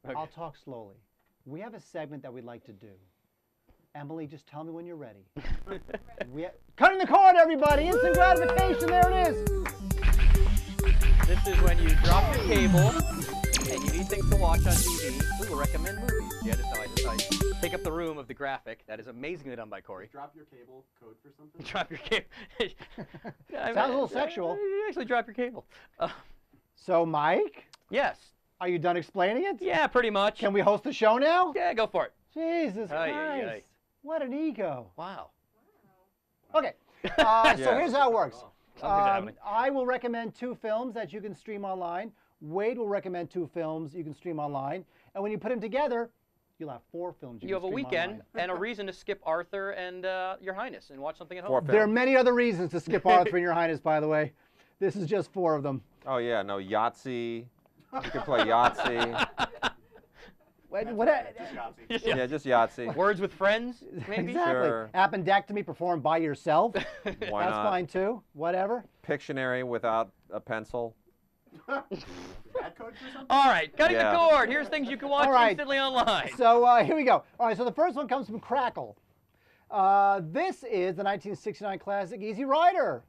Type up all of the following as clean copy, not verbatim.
Okay. I'll talk slowly. We have a segment that we'd like to do. Emily, just tell me when you're ready. Cutting the cord, everybody! Instant gratification, there it is! This is when you drop your cable and you need things to watch on TV. We will recommend movies. Yeah, just take up the room of the graphic. That is amazingly done by Corey. Drop your cable code for something? Drop your cable. Sounds a little sexual. You actually drop your cable. So, Mike? Yes. Are you done explaining it? Yeah, pretty much. Can we host the show now? Yeah, go for it. Jesus Aye, Christ. aye, aye. What an ego. Wow. Okay, so here's how it works. Something's happening. I will recommend 2 films that you can stream online. Wade will recommend 2 films you can stream online. And when you put them together, you'll have 4 films you You can have a stream weekend online. and a reason to skip Arthur and Your Highness and watch something at home. There are many other reasons to skip Arthur and Your Highness, by the way. This is just 4 of them. Oh yeah, no, Yahtzee. You can play Yahtzee. What? Just Yahtzee. Yeah, just Yahtzee. Words with Friends, maybe? Exactly. Sure. Appendectomy performed by yourself. Why That's not? fine too. Whatever. Pictionary without a pencil. Bad code for something? All right, cutting Yeah. the cord. Here's things you can watch All right. instantly online. So here we go. All right, so the first one comes from Crackle. This is the 1969 classic Easy Rider.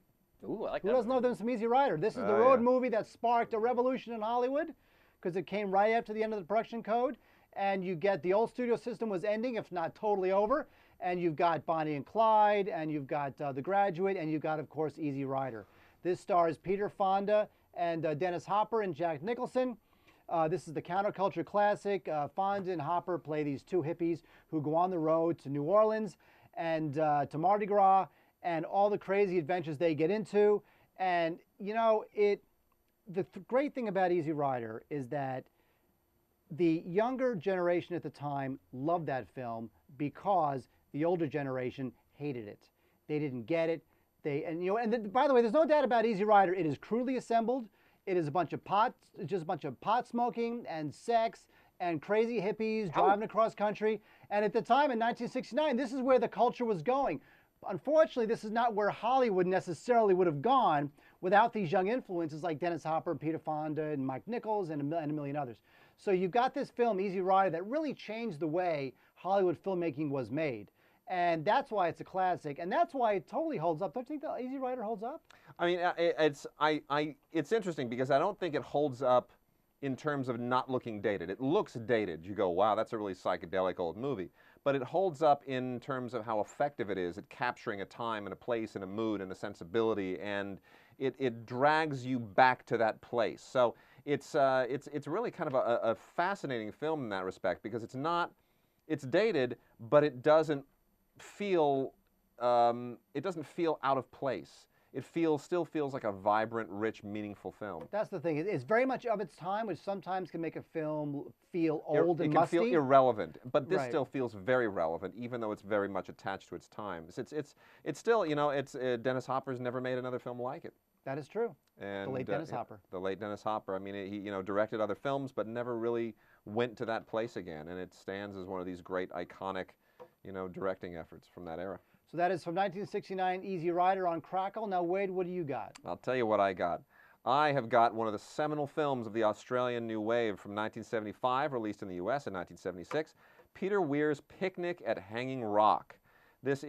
Ooh, I like Who that. doesn't know them some Easy Rider? This is the Oh, road yeah. movie that sparked a revolution in Hollywood because it came right after the end of the production code. And you get the old studio system was ending, if not totally over. And you've got Bonnie and Clyde, and you've got The Graduate, and you've got, of course, Easy Rider. This stars Peter Fonda and Dennis Hopper and Jack Nicholson. This is the counterculture classic. Fonda and Hopper play these 2 hippies who go on the road to New Orleans and to Mardi Gras and all the crazy adventures they get into. And, you know, the great thing about Easy Rider is that the younger generation at the time loved that film because the older generation hated it. They didn't get it. By the way, there's no doubt about Easy Rider. It is crudely assembled. It is a bunch of just a bunch of pot smoking and sex and crazy hippies driving across country. And at the time in 1969, this is where the culture was going. Unfortunately, this is not where Hollywood necessarily would have gone without these young influences like Dennis Hopper, Peter Fonda, and Mike Nichols, and a million others. So you've got this film, Easy Rider, that really changed the way Hollywood filmmaking was made. And that's why it's a classic, and that's why it totally holds up. Don't you think the Easy Rider holds up? I mean, it's interesting because I don't think it holds up in terms of not looking dated. It looks dated. You go, wow, that's a really psychedelic old movie. But it holds up in terms of how effective it is at capturing a time and a place and a mood and a sensibility, and it drags you back to that place. So it's really kind of a fascinating film in that respect because it's dated, but it doesn't feel out of place. It still feels like a vibrant, rich, meaningful film. That's the thing. It's very much of its time, which sometimes can make a film feel old and musty. musty. It can feel irrelevant, but this Right. still feels very relevant, even though it's very much attached to its times. It's still, you know, Dennis Hopper's never made another film like it. That is true. And, the late Dennis Hopper. The late Dennis Hopper. I mean, he directed other films, but never really went to that place again. And it stands as one of these great, iconic, directing efforts from that era. So that is from 1969, Easy Rider on Crackle. Now, Wade, what do you got? I'll tell you what I got. I have got one of the seminal films of the Australian New Wave from 1975, released in the U.S. in 1976, Peter Weir's Picnic at Hanging Rock. This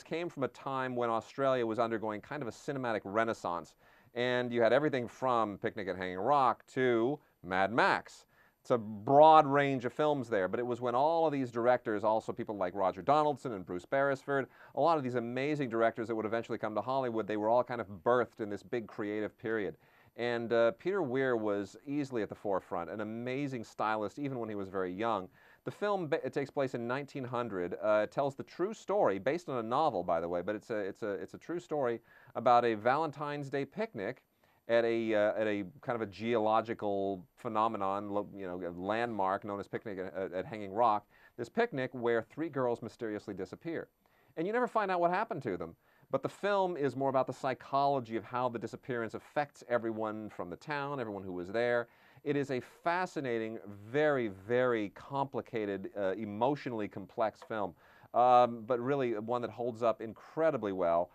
came from a time when Australia was undergoing kind of a cinematic renaissance, and you had everything from Picnic at Hanging Rock to Mad Max. It's a broad range of films there, but it was when all of these directors, also people like Roger Donaldson and Bruce Beresford, a lot of these amazing directors that would eventually come to Hollywood, they were all kind of birthed in this big creative period. And Peter Weir was easily at the forefront, an amazing stylist even when he was very young. The film it takes place in 1900. It tells the true story, based on a novel, by the way, but it's a true story about a Valentine's Day picnic at a kind of a geological phenomenon, a landmark known as Picnic at Hanging Rock. This picnic where 3 girls mysteriously disappear, and you never find out what happened to them. But the film is more about the psychology of how the disappearance affects everyone from the town, everyone who was there. It is a fascinating, very, very complicated, emotionally complex film, but really one that holds up incredibly well.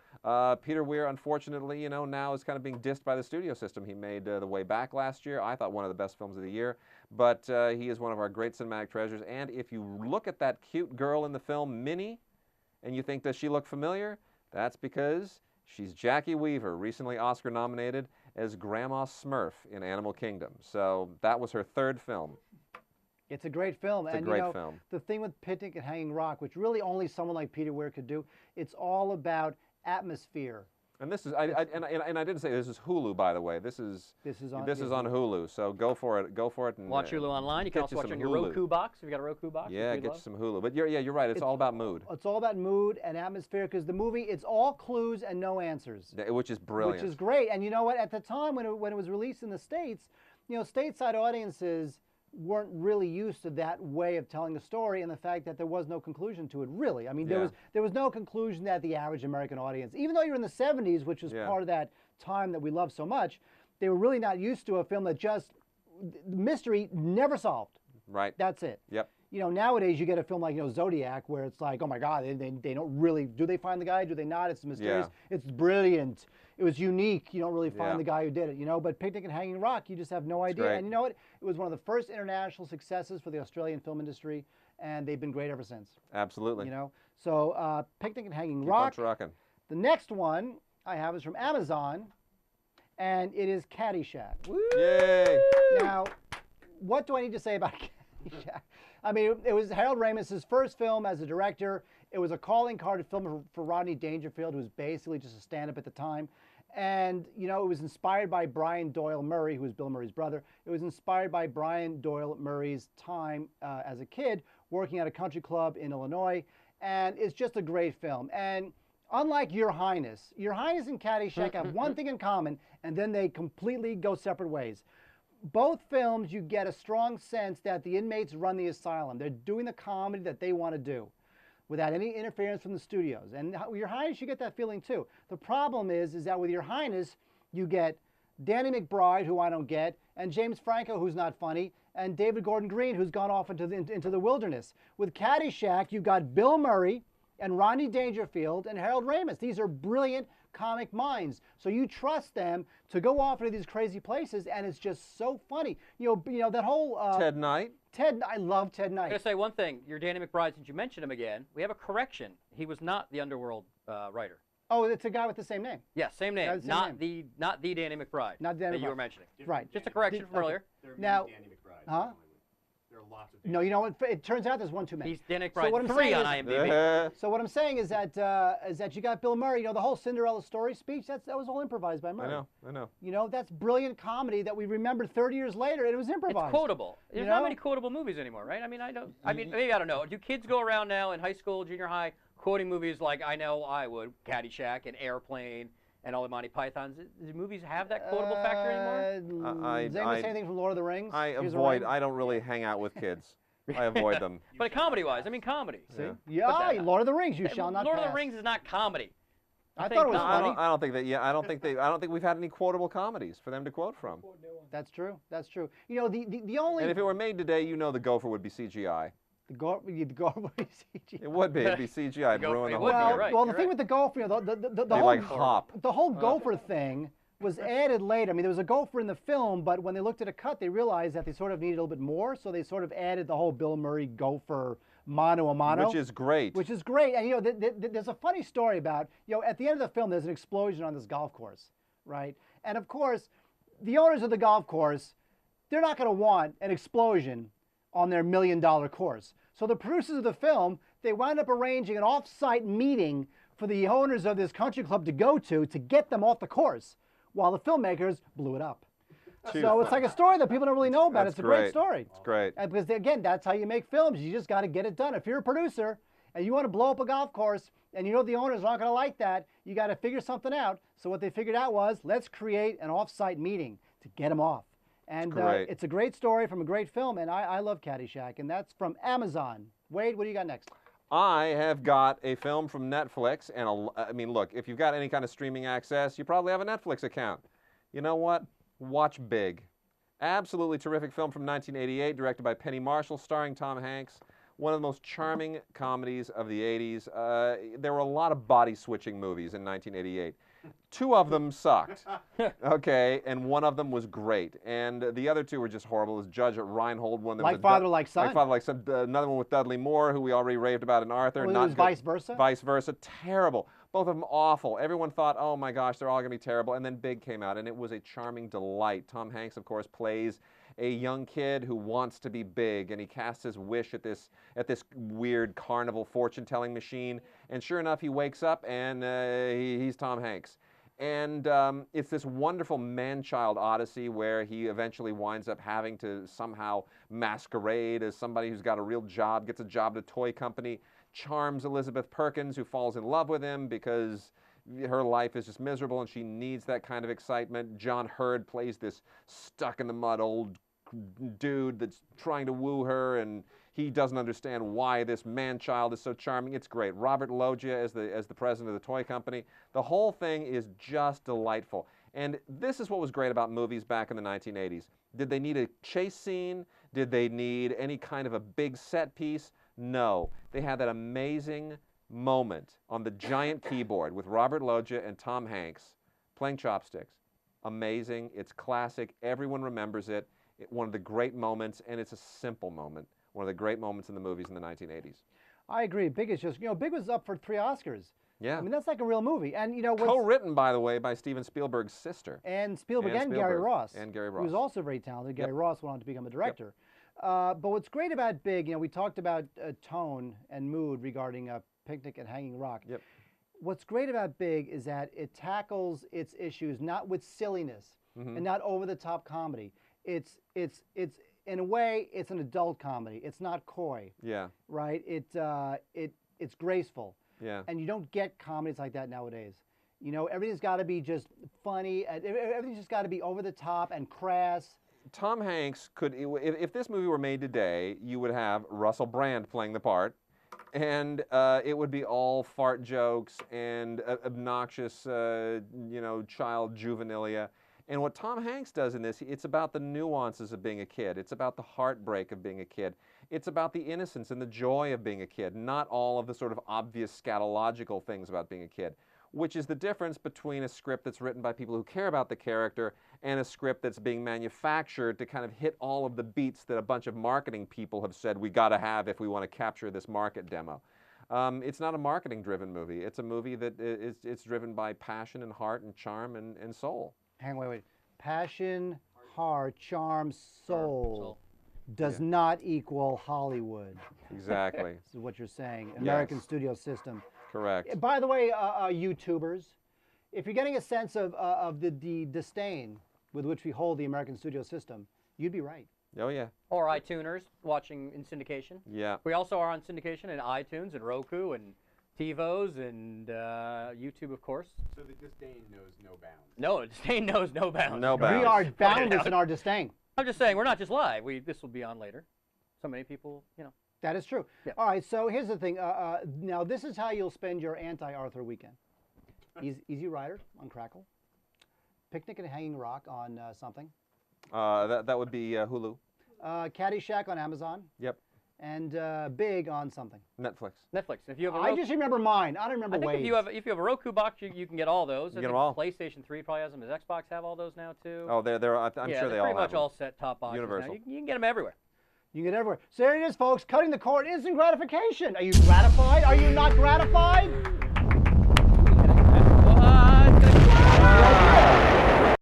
Peter Weir, unfortunately, you know, now is kind of being dissed by the studio system. He made The Way Back last year. I thought one of the best films of the year. But he is one of our great cinematic treasures. And if you look at that cute girl in the film, Minnie, and you think, does she look familiar? That's because she's Jackie Weaver, recently Oscar nominated as Grandma Smurf in Animal Kingdom. So that was her third film. It's a great film. It's and a great you know, film. The thing with Picnic at Hanging Rock, which really only someone like Peter Weir could do, it's all about atmosphere. And this is, I didn't say this is Hulu, by the way. This is on Hulu. So go for it and Watch Hulu online. You can get also you watch some on your Hulu. Roku box. If you got a Roku box. Yeah, which we get you love. some Hulu. But you're right. It's all about mood. It's all about mood and atmosphere because the movie, it's all clues and no answers. Which is brilliant. Which is great. And you know what? At the time when it was released in the States, you know, stateside audiences weren't really used to that way of telling a story, and the fact that there was no conclusion to it, really. I mean, there was no conclusion that the average American audience, even though you're in the 70s, which was part of that time that we love so much, they were really not used to a film that just, mystery never solved. Right. That's it. Yep. You know, nowadays you get a film like, you know, Zodiac, where it's like, oh my God, they don't really, do they find the guy? Do they not? It's mysterious. Yeah. It's brilliant. It was unique. You don't really find the guy who did it, you know. But Picnic at Hanging Rock, you just have no idea. Great. And you know what? It was one of the first international successes for the Australian film industry, and they've been great ever since. Absolutely. You know. So Picnic at Hanging Keep Rock. on trucking. The next one I have is from Amazon, and it is Caddyshack. Woo! Yay! Now, what do I need to say about Caddyshack? I mean, it was Harold Ramis's first film as a director. It was a calling card film for Rodney Dangerfield, who was basically just a stand-up at the time. And, you know, it was inspired by Brian Doyle Murray, who was Bill Murray's brother. It was inspired by Brian Doyle Murray's time as a kid working at a country club in Illinois. And it's just a great film. And unlike Your Highness and Caddyshack have one thing in common, and then they completely go separate ways. Both films, you get a strong sense that the inmates run the asylum. They're doing the comedy that they want to do without any interference from the studios. And Your Highness, you get that feeling too. The problem is that with Your Highness, you get Danny McBride, who I don't get, and James Franco, who's not funny, and David Gordon Green, who's gone off into the wilderness. With Caddyshack, you've got Bill Murray and Rodney Dangerfield and Harold Ramis. These are brilliant comic minds. So you trust them to go off into these crazy places, and it's just so funny. You know that whole Ted Knight. I love Ted Knight. I'm going to say one thing. Your Danny McBride, since you mentioned him again, we have a correction. He was not the Underworld writer. Oh, it's a guy with the same name. Yeah, same name. Same not name. the Danny McBride Not Danny that you McBride. were mentioning. Right. Just a correction from earlier. There are Now- many Danny McBride. Huh? There are lots of No, you know what? It turns out there's one too many. He's Danny So what McBride I'm 3 saying on is- IMDb. So what I'm saying is that you got Bill Murray. You know, the whole Cinderella story speech, that was all improvised by Murray. I know. You know, that's brilliant comedy that we remember 30 years later, and it was improvised. It's quotable. There's You not know? many quotable movies anymore, right? I mean, maybe I don't know. Do kids go around now in high school, junior high, quoting movies like I Know I Would, Caddyshack, and Airplane, and all the Monty Pythons? Do movies have that quotable factor anymore? Does anyone say anything from Lord of the Rings? I Here's a avoid. ring. I don't really hang out with kids. I avoid them. But comedy-wise, I mean comedy. See? Yeah. Yeah, Lord of the Rings, you shall not Lord of pass. the Rings is not comedy. I thought it was No, funny. I don't think that. Yeah, I don't think we've had any quotable comedies for them to quote from. That's true. That's true. You know, the only And if it were made today, you know the gopher would be CGI. the gopher CGI. It would be. It'd be CGI. It'd Gopher, ruin the it whole would be, thing. you're right. Well, the thing with the gopher, you know, the They whole like hop. the whole gopher thing was added later. I mean, there was a gopher in the film, but when they looked at a cut, they realized that they sort of needed a little bit more, so they sort of added the whole Bill Murray gopher mano a mano. Which is great. Which is great. And, you know, there's a funny story about, you know, at the end of the film, there's an explosion on this golf course, right? And, of course, the owners of the golf course, they're not going to want an explosion on their $1 million course. So the producers of the film, they wound up arranging an off-site meeting for the owners of this country club to go to get them off the course, while the filmmakers blew it up. So it's like a story that people don't really know about. That's It's a great great. story. It's great. And because, again, that's how you make films. You just got to get it done. If you're a producer and you want to blow up a golf course and you know the owners aren't going to like that, you got to figure something out. So what they figured out was, let's create an off-site meeting to get them off. And great. it's a great story from a great film, and I love Caddyshack, and that's from Amazon. Wade, what do you got next? I have got a film from Netflix, and I mean, look, if you've got any kind of streaming access, you probably have a Netflix account. You know what? Watch Big. Absolutely terrific film from 1988, directed by Penny Marshall, starring Tom Hanks. One of the most charming comedies of the 80s. There were a lot of body-switching movies in 1988. 2 of them sucked, okay, and 1 of them was great. And the other 2 were just horrible. As Judge Reinhold, one of them Like Father, Like Son. Like Father, Like Son. Another one with Dudley Moore, who we already raved about in Arthur. Well, it Not was good. Vice Versa? Vice Versa. Terrible. Both of them awful. Everyone thought, oh my gosh, they're all going to be terrible. And then Big came out, and it was a charming delight. Tom Hanks, of course, plays a young kid who wants to be big, and he casts his wish at this weird carnival fortune-telling machine. And sure enough, he wakes up, and he's Tom Hanks. And it's this wonderful man-child odyssey where he eventually winds up having to somehow masquerade as somebody who's got a real job, gets a job at a toy company, charms Elizabeth Perkins, who falls in love with him because her life is just miserable and she needs that kind of excitement. John Hurd plays this stuck-in-the-mud old dude that's trying to woo her, and he doesn't understand why this man-child is so charming. It's great. Robert Loggia as the president of the toy company. The whole thing is just delightful. And this is what was great about movies back in the 1980s. Did they need a chase scene? Did they need any kind of a big set piece? No. They had that amazing moment on the giant keyboard with Robert Loggia and Tom Hanks playing chopsticks. Amazing. It's classic. Everyone remembers it. One of the great moments, and it's a simple moment. One of the great moments in the movies in the 1980s. I agree. Big is just, Big was up for 3 Oscars. Yeah. I mean, that's like a real movie. And, co-written, by the way, by Steven Spielberg's sister. And Spielberg and Gary Ross. And Gary Ross. Who was also very talented. Gary Yep. Ross went on to become a director. But what's great about Big, we talked about tone and mood regarding Picnic at Hanging Rock. Yep. What's great about Big is that it tackles its issues not with silliness and not over-the-top comedy. It's in a way, it's an adult comedy. It's not coy. Yeah. Right? It's graceful. Yeah. And you don't get comedies like that nowadays. Everything's got to be just funny. Everything's just got to be over the top and crass. Tom Hanks could, if this movie were made today, you would have Russell Brand playing the part, and it would be all fart jokes and obnoxious, child juvenilia. And what Tom Hanks does in this, it's about the nuances of being a kid. It's about the heartbreak of being a kid. It's about the innocence and the joy of being a kid, not all of the sort of obvious scatological things about being a kid, which is the difference between a script that's written by people who care about the character and a script that's being manufactured to kind of hit all of the beats that a bunch of marketing people have said we got to have if we want to capture this market demo. It's not a marketing-driven movie. It's a movie that it's driven by passion and heart and charm and soul. Hang on, wait. Passion, heart, charm, soul does not equal Hollywood. Exactly. This is what you're saying. American studio system. Correct. By the way, YouTubers, if you're getting a sense of the disdain with which we hold the American studio system, you'd be right. Oh, yeah. Or iTuners watching in syndication. Yeah. We also are on syndication in iTunes and Roku and TiVos and YouTube, of course. So the disdain knows no bounds. No, disdain knows no bounds. No bounds. We are boundless in our disdain. I'm just saying, we're not just live. This will be on later. So many people, That is true. Yeah. All right, so here's the thing. Now, this is how you'll spend your anti-Arthur weekend. Easy Rider on Crackle. Picnic at Hanging Rock on something. That would be Hulu. Caddyshack on Amazon. Yep. And Big on something. Netflix. Netflix. If you have a I just remember mine. I don't remember I think Wade's. if you have a Roku box, you can get all those. You get them all. PlayStation 3 probably has them. Does Xbox have all those now too? Oh, I'm sure they all have pretty much them. all set top boxes Universal. now. You can get them everywhere. You can get everywhere. So there it is, folks. Cutting the cord, instant gratification. Are you gratified? Are you not gratified?